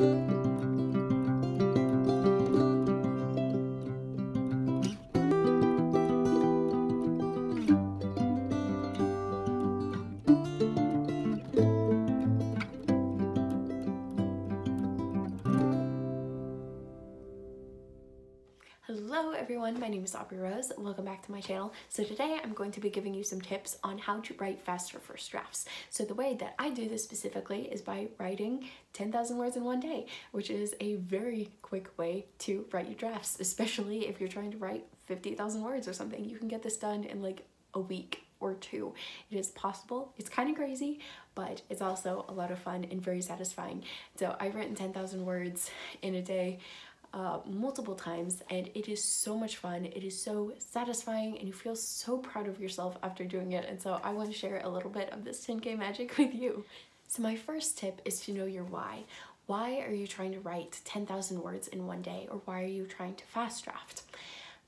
Hello everyone, my name is Aubrey Rose. Welcome back to my channel. So today I'm going to be giving you some tips on how to write faster first drafts. So the way that I do this specifically is by writing 10,000 words in one day, which is a very quick way to write your drafts, especially if you're trying to write 50,000 words or something. You can get this done in like a week or two. It is possible. It's kind of crazy, but it's also a lot of fun and very satisfying. So I've written 10,000 words in a day multiple times, and it is so much fun. It is so satisfying and you feel so proud of yourself after doing it. And so I want to share a little bit of this 10K magic with you. So my first tip is to know your why. Why are you trying to write 10,000 words in one day, or why are you trying to fast draft?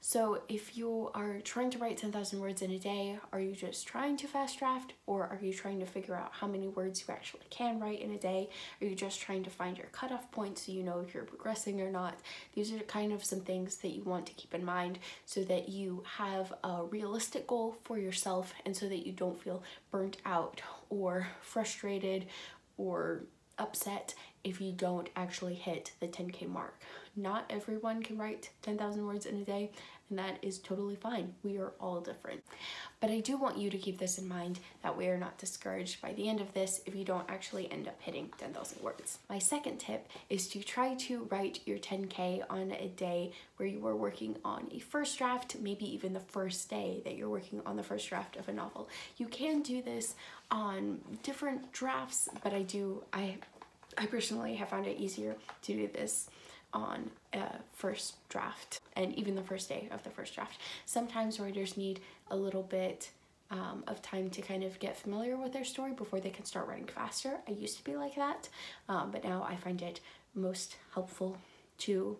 So if you are trying to write 10,000 words in a day, are you just trying to fast draft, or are you trying to figure out how many words you actually can write in a day? Are you just trying to find your cutoff point so you know if you're progressing or not? These are kind of some things that you want to keep in mind so that you have a realistic goal for yourself, and so that you don't feel burnt out or frustrated or upset if you don't actually hit the 10K mark. Not everyone can write 10,000 words in a day, and that is totally fine. We are all different. But I do want you to keep this in mind, that we are not discouraged by the end of this if you don't actually end up hitting 10,000 words. My second tip is to try to write your 10K on a day where you are working on a first draft, maybe even the first day that you're working on the first draft of a novel. You can do this on different drafts, but I personally have found it easier to do this on a first draft, and even the first day of the first draft. Sometimes writers need a little bit of time to kind of get familiar with their story before they can start writing faster. I used to be like that, but now I find it most helpful to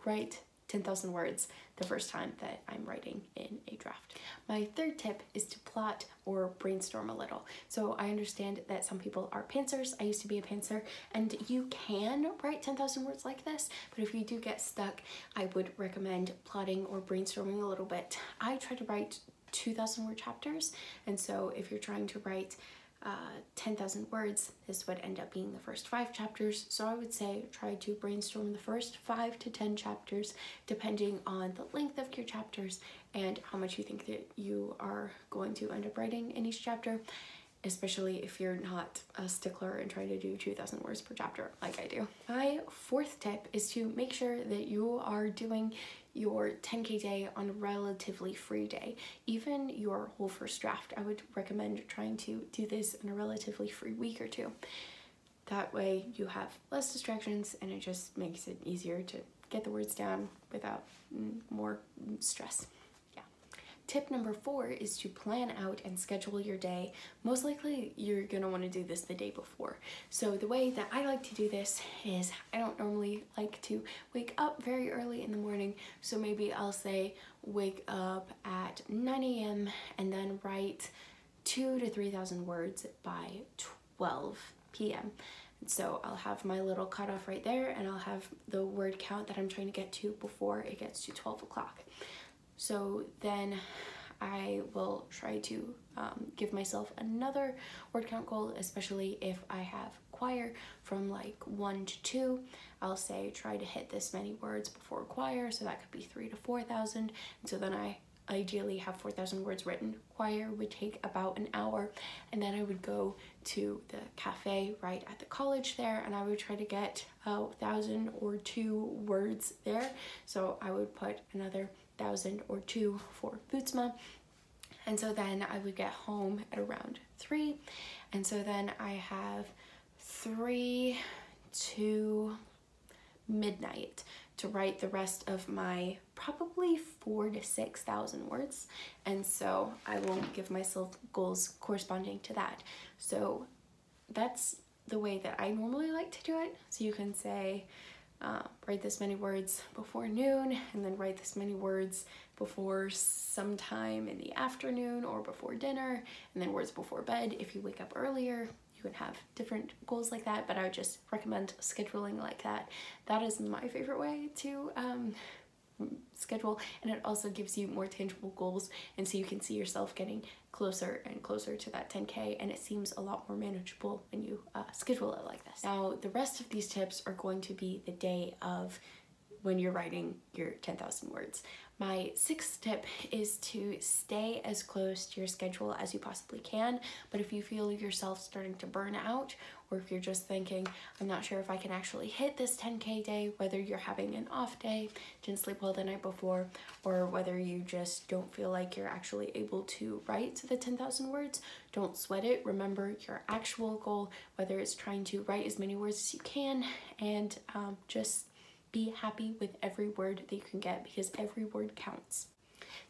write 10,000 words the first time that I'm writing in a draft. My third tip is to plot or brainstorm a little. So I understand that some people are pantsers. I used to be a pantser, and you can write 10,000 words like this, but if you do get stuck, I would recommend plotting or brainstorming a little bit. I try to write 2,000 word chapters, and so if you're trying to write 10,000 words, this would end up being the first 5 chapters. So I would say try to brainstorm the first 5 to 10 chapters, depending on the length of your chapters and how much you think that you are going to end up writing in each chapter, especially if you're not a stickler and try to do 2,000 words per chapter like I do. My fourth tip is to make sure that you are doing your 10K day on a relatively free day. Even your whole first draft, I would recommend trying to do this in a relatively free week or two. That way you have less distractions, and it just makes it easier to get the words down without more stress. Tip number 4 is to plan out and schedule your day. Most likely you're gonna want to do this the day before. So the way that I like to do this is I don't normally like to wake up very early in the morning. So maybe I'll say wake up at 9 a.m. and then write 2,000 to 3,000 words by 12 p.m. So I'll have my little cutoff right there, and I'll have the word count that I'm trying to get to before it gets to 12 o'clock. So then I will try to give myself another word count goal, especially if I have choir from like 1 to 2. I'll say try to hit this many words before choir, so that could be 3,000 to 4,000. And so then I ideally have 4,000 words written. Choir would take about an hour, and then I would go to the cafe right at the college there, and I would try to get 1,000 or 2 words there. So I would put another 1,000 or 2 for Bootsma, and so then I would get home at around 3, and so then I have 3 to midnight to write the rest of my probably 4,000 to 6,000 words, and so I won't give myself goals corresponding to that. So that's the way that I normally like to do it. So you can say write this many words before noon, and then write this many words before sometime in the afternoon or before dinner, and then words before bed. If you wake up earlier, You can have different goals like that, but I would just recommend scheduling like that. That is my favorite way to schedule, and it also gives you more tangible goals, and so you can see yourself getting closer and closer to that 10K, and it seems a lot more manageable when you schedule it like this. Now, the rest of these tips are going to be the day of when you're writing your 10,000 words. My sixth tip is to stay as close to your schedule as you possibly can, but if you feel yourself starting to burn out, or if you're just thinking, I'm not sure if I can actually hit this 10K day, whether you're having an off day, didn't sleep well the night before, or whether you just don't feel like you're actually able to write the 10,000 words, don't sweat it. Remember your actual goal, whether it's trying to write as many words as you can, and just be happy with every word that you can get, because every word counts.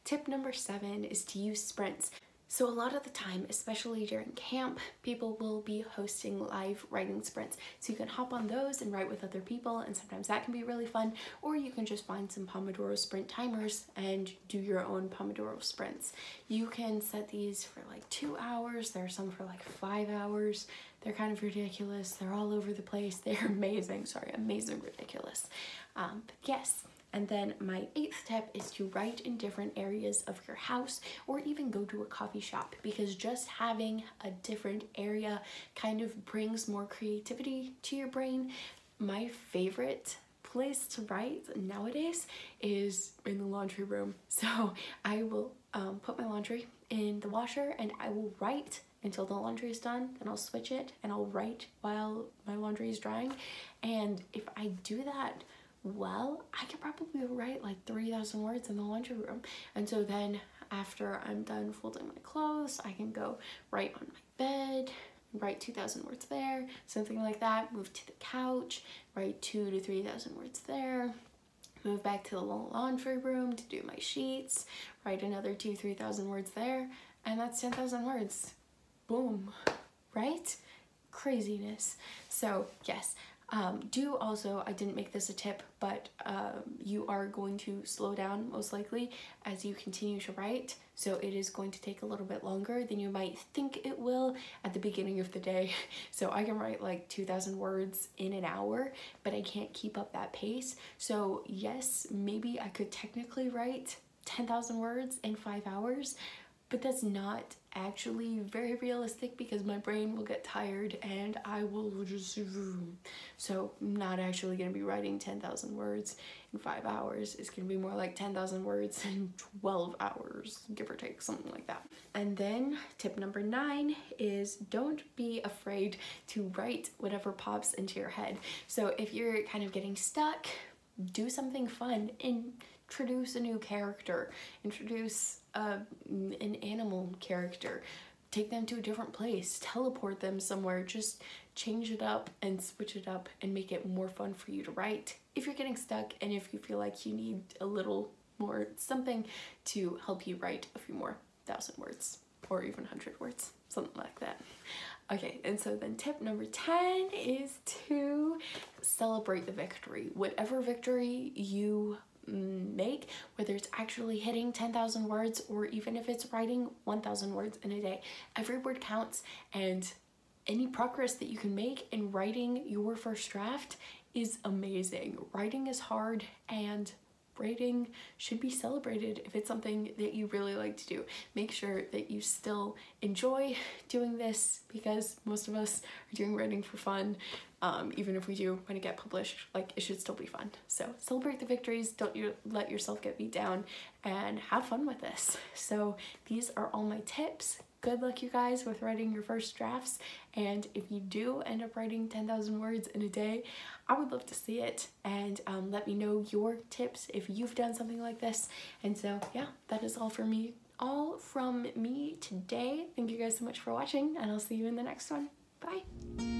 Tip number 7 is to use sprints. So a lot of the time, especially during camp, people will be hosting live writing sprints. So you can hop on those and write with other people, and sometimes that can be really fun, or you can just find some Pomodoro sprint timers and do your own Pomodoro sprints. You can set these for like 2 hours. There are some for like 5 hours. They're kind of ridiculous. They're all over the place. They're amazing. Sorry, amazing, ridiculous. But yes. And then my 8th tip is to write in different areas of your house, or even go to a coffee shop, because just having a different area kind of brings more creativity to your brain. My favorite place to write nowadays is in the laundry room. So I will put my laundry in the washer, and I will write until the laundry is done, then I'll switch it and I'll write while my laundry is drying. And if I do that well, I could probably write like 3,000 words in the laundry room. And so then after I'm done folding my clothes, I can go write on my bed, write 2,000 words there, something like that, move to the couch, write 2,000 to 3,000 words there, move back to the laundry room to do my sheets, write another 2,000 to 3,000 words there, and that's 10,000 words. Boom, right? Craziness. So yes, do also, I didn't make this a tip, but you are going to slow down most likely as you continue to write. So it is going to take a little bit longer than you might think it will at the beginning of the day. So I can write like 2,000 words in an hour, but I can't keep up that pace. So yes, maybe I could technically write 10,000 words in 5 hours, but that's not actually very realistic, because my brain will get tired and I will just so I'm not actually going to be writing 10,000 words in 5 hours. It's going to be more like 10,000 words in 12 hours, give or take, something like that. And then tip number 9 is don't be afraid to write whatever pops into your head. So if you're kind of getting stuck, do something fun. Introduce a new character, introduce an animal character, take them to a different place, teleport them somewhere, just change it up and switch it up and make it more fun for you to write if you're getting stuck, and if you feel like you need a little more something to help you write a few more 1,000 words or even 100 words, something like that. Okay, and so then tip number 10 is to celebrate the victory. Whatever victory you make, whether it's actually hitting 10,000 words or even if it's writing 1,000 words in a day, every word counts, and any progress that you can make in writing your first draft is amazing. Writing is hard, and writing should be celebrated if it's something that you really like to do. Make sure that you still enjoy doing this, because most of us are doing writing for fun. Even if we do when it gets published, like, it should still be fun. So celebrate the victories, don't let yourself get beat down, and have fun with this. So these are all my tips. Good luck, you guys, with writing your first drafts, and if you do end up writing 10,000 words in a day, I would love to see it, and let me know your tips if you've done something like this. And so yeah, that is all from me today. Thank you guys so much for watching, and I'll see you in the next one. Bye.